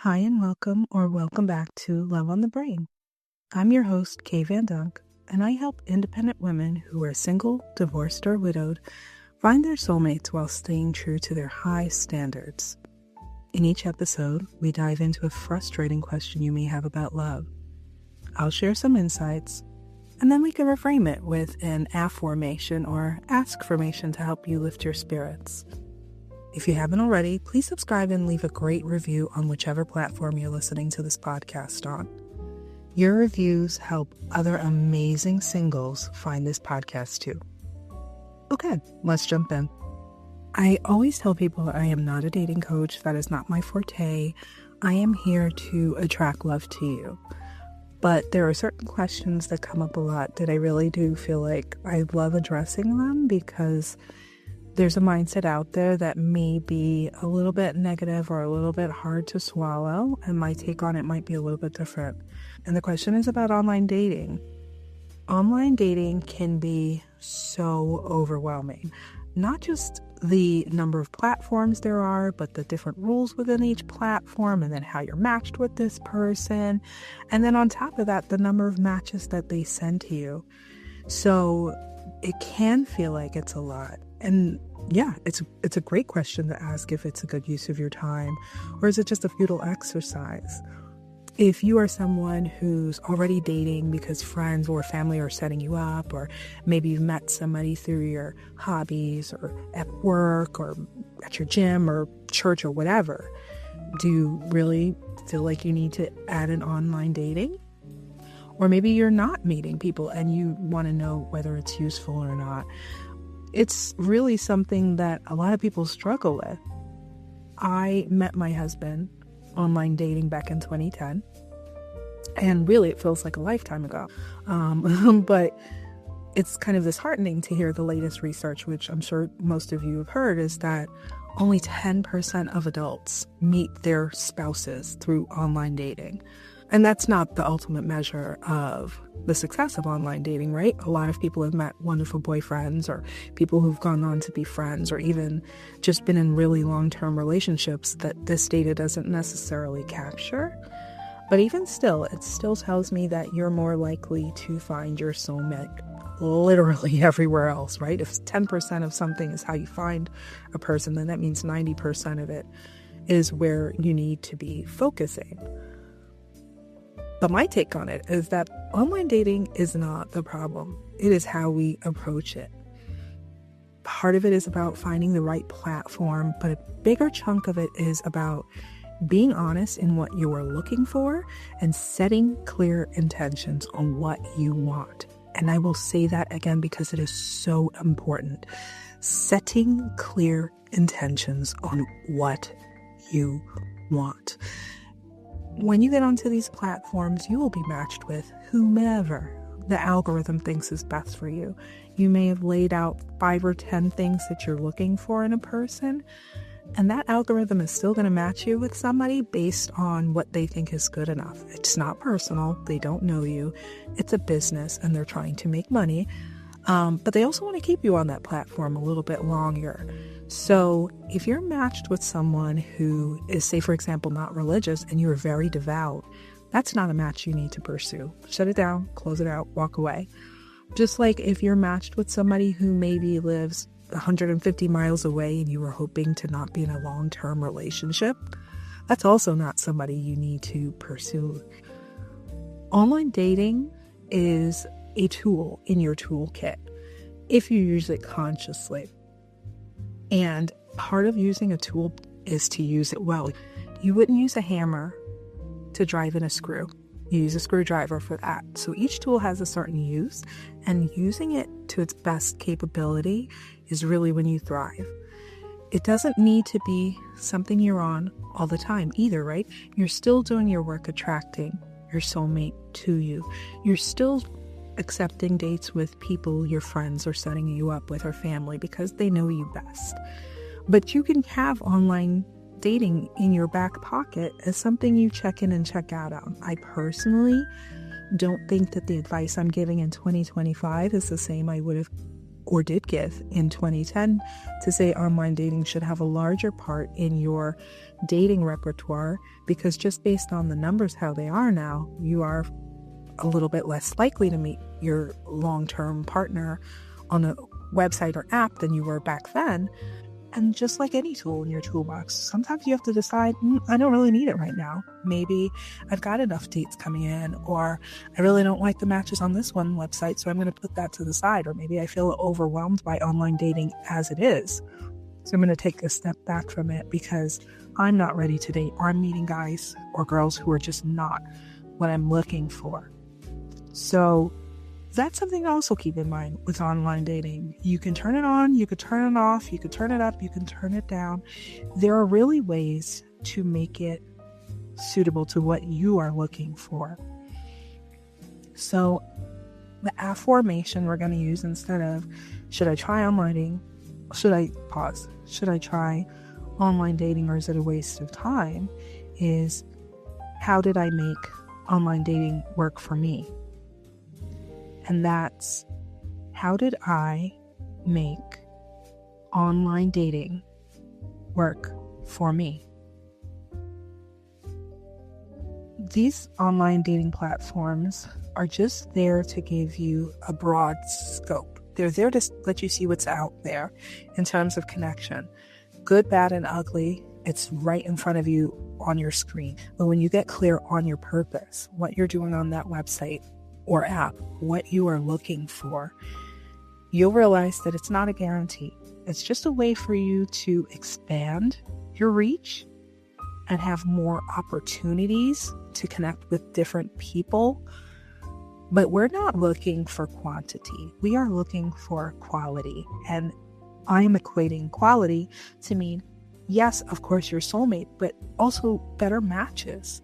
Hi and welcome or welcome back to Love on the Brain. I'm your host, Kay Van Dunk, and I help independent women who are single, divorced, or widowed find their soulmates while staying true to their high standards. In each episode, we dive into a frustrating question you may have about love. I'll share some insights, and then we can reframe it with an affirmation or ask-formation to help you lift your spirits. If you haven't already, please subscribe and leave a great review on whichever platform you're listening to this podcast on. Your reviews help other amazing singles find this podcast too. Okay, let's jump in. I always tell people I am not a dating coach. That is not my forte. I am here to attract love to you. But there are certain questions that come up a lot that I really do feel like I love addressing them because there's a mindset out there that may be a little bit negative or a little bit hard to swallow, and my take on it might be a little bit different. And the question is about online dating. Online dating can be so overwhelming. Not just the number of platforms there are, but the different rules within each platform, and then how you're matched with this person. And then on top of that, the number of matches that they send to you. So it can feel like it's a lot. And yeah, it's a great question to ask if it's a good use of your time, or is it just a futile exercise? If you are someone who's already dating because friends or family are setting you up, or maybe you've met somebody through your hobbies or at work or at your gym or church or whatever, do you really feel like you need to add an online dating? Or maybe you're not meeting people and you want to know whether it's useful or not. It's really something that a lot of people struggle with. I met my husband online dating back in 2010, and really it feels like a lifetime ago. But it's kind of disheartening to hear the latest research, which I'm sure most of you have heard, is that only 10% of adults meet their spouses through online dating. And that's not the ultimate measure of the success of online dating, right? A lot of people have met wonderful boyfriends, or people who've gone on to be friends, or even just been in really long-term relationships that this data doesn't necessarily capture. But even still, it still tells me that you're more likely to find your soulmate literally everywhere else, right? If 10% of something is how you find a person, then that means 90% of it is where you need to be focusing. But my take on it is that online dating is not the problem. It is how we approach it. Part of it is about finding the right platform, but a bigger chunk of it is about being honest in what you are looking for and setting clear intentions on what you want. And I will say that again because it is so important. Setting clear intentions on what you want. When you get onto these platforms, you will be matched with whomever the algorithm thinks is best for you. You may have laid out 5 or 10 things that you're looking for in a person, and that algorithm is still going to match you with somebody based on what they think is good enough. It's not personal. They don't know you. It's a business, and they're trying to make money. But they also want to keep you on that platform a little bit longer. So if you're matched with someone who is, say, for example, not religious, and you're very devout, that's not a match you need to pursue. Shut it down, close it out, walk away. Just like if you're matched with somebody who maybe lives 150 miles away and you were hoping to not be in a long-term relationship, that's also not somebody you need to pursue. Online dating is a tool in your toolkit if you use it consciously. And part of using a tool is to use it well. You wouldn't use a hammer to drive in a screw. You use a screwdriver for that. So each tool has a certain use, and using it to its best capability is really when you thrive. It doesn't need to be something you're on all the time either, right? You're still doing your work attracting your soulmate to you. You're still accepting dates with people your friends are setting you up with, or family, because they know you best. But you can have online dating in your back pocket as something you check in and check out on. I personally don't think that the advice I'm giving in 2025 is the same I would have or did give in 2010 to say online dating should have a larger part in your dating repertoire, because just based on the numbers how they are now, you are a little bit less likely to meet your long-term partner on a website or app than you were back then. And just like any tool in your toolbox, sometimes you have to decide, I don't really need it right now. Maybe I've got enough dates coming in, or I really don't like the matches on this one website, so I'm going to put that to the side. Or maybe I feel overwhelmed by online dating as it is, so I'm going to take a step back from it because I'm not ready to date, or I'm meeting guys or girls who are just not what I'm looking for. So that's something to also keep in mind with online dating. You can turn it on, you could turn it off, you could turn it up, you can turn it down. There are really ways to make it suitable to what you are looking for. So the affirmation we're going to use instead of, should I try online dating? Should I try online dating, or is it a waste of time? Is, how did I make online dating work for me? And that's, how did I make online dating work for me? These online dating platforms are just there to give you a broad scope. They're there to let you see what's out there in terms of connection. Good, bad, and ugly, it's right in front of you on your screen. But when you get clear on your purpose, what you're doing on that website or app, what you are looking for, you'll realize that it's not a guarantee. It's just a way for you to expand your reach and have more opportunities to connect with different people. But we're not looking for quantity. We are looking for quality. And I'm equating quality to mean, yes, of course, your soulmate, but also better matches.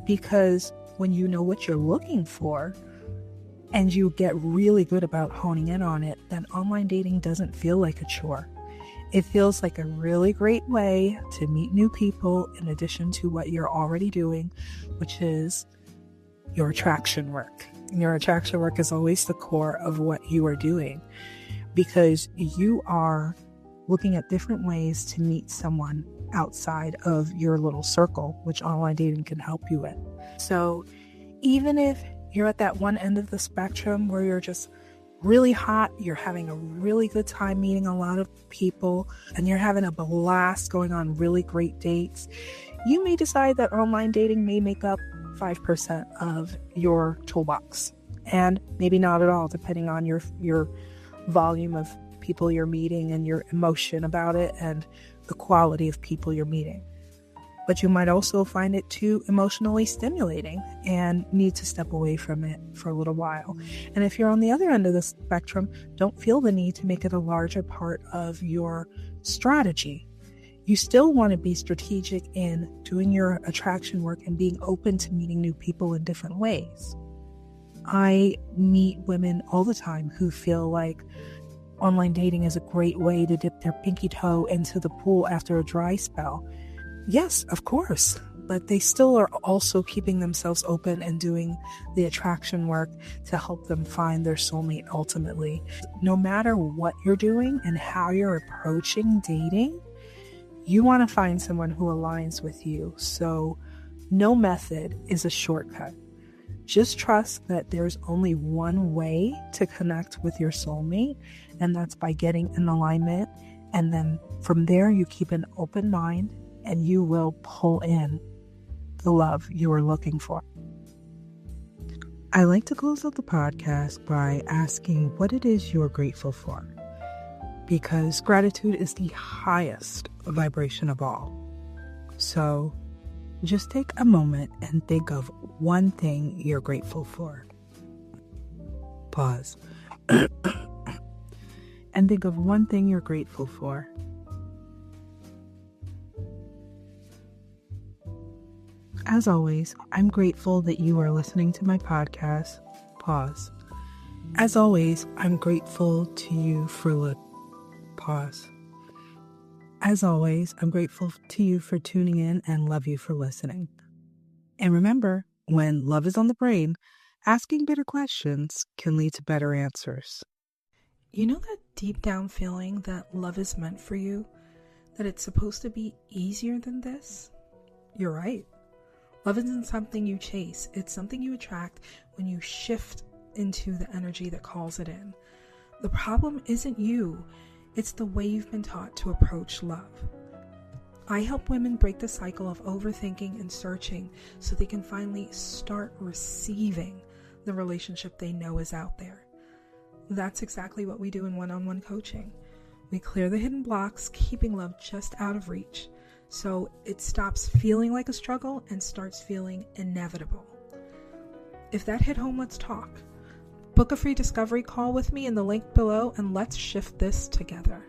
Because when you know what you're looking for, and you get really good about honing in on it, then online dating doesn't feel like a chore. It feels like a really great way to meet new people in addition to what you're already doing, which is your attraction work. Your attraction work is always the core of what you are doing, because you are looking at different ways to meet someone outside of your little circle, which online dating can help you with. So even if you're at that one end of the spectrum where you're just really hot, you're having a really good time meeting a lot of people, and you're having a blast going on really great dates, you may decide that online dating may make up 5% of your toolbox, and maybe not at all, depending on your volume of people you're meeting and your emotion about it and the quality of people you're meeting. But you might also find it too emotionally stimulating and need to step away from it for a little while. And if you're on the other end of the spectrum, don't feel the need to make it a larger part of your strategy. You still want to be strategic in doing your attraction work and being open to meeting new people in different ways. I meet women all the time who feel like online dating is a great way to dip their pinky toe into the pool after a dry spell. Yes, of course, but they still are also keeping themselves open and doing the attraction work to help them find their soulmate ultimately. No matter what you're doing and how you're approaching dating, you want to find someone who aligns with you. So no method is a shortcut. Just trust that there's only one way to connect with your soulmate, and that's by getting in alignment. And then from there, you keep an open mind, and you will pull in the love you are looking for. I like to close out the podcast by asking what it is you're grateful for, because gratitude is the highest vibration of all. So just take a moment and think of one thing you're grateful for. Pause. And think of one thing you're grateful for. As always, I'm grateful that you are listening to my podcast. Pause. As always, I'm grateful to you for Pause. As always, I'm grateful to you for tuning in and love you for listening. And remember, when love is on the brain, asking better questions can lead to better answers. You know that deep down feeling that love is meant for you, that it's supposed to be easier than this? You're right. Love isn't something you chase. It's something you attract when you shift into the energy that calls it in. The problem isn't you. It's the way you've been taught to approach love. I help women break the cycle of overthinking and searching so they can finally start receiving the relationship they know is out there. That's exactly what we do in one-on-one coaching. We clear the hidden blocks, keeping love just out of reach, so it stops feeling like a struggle and starts feeling inevitable. If that hit home, let's talk. Book a free discovery call with me in the link below and let's shift this together.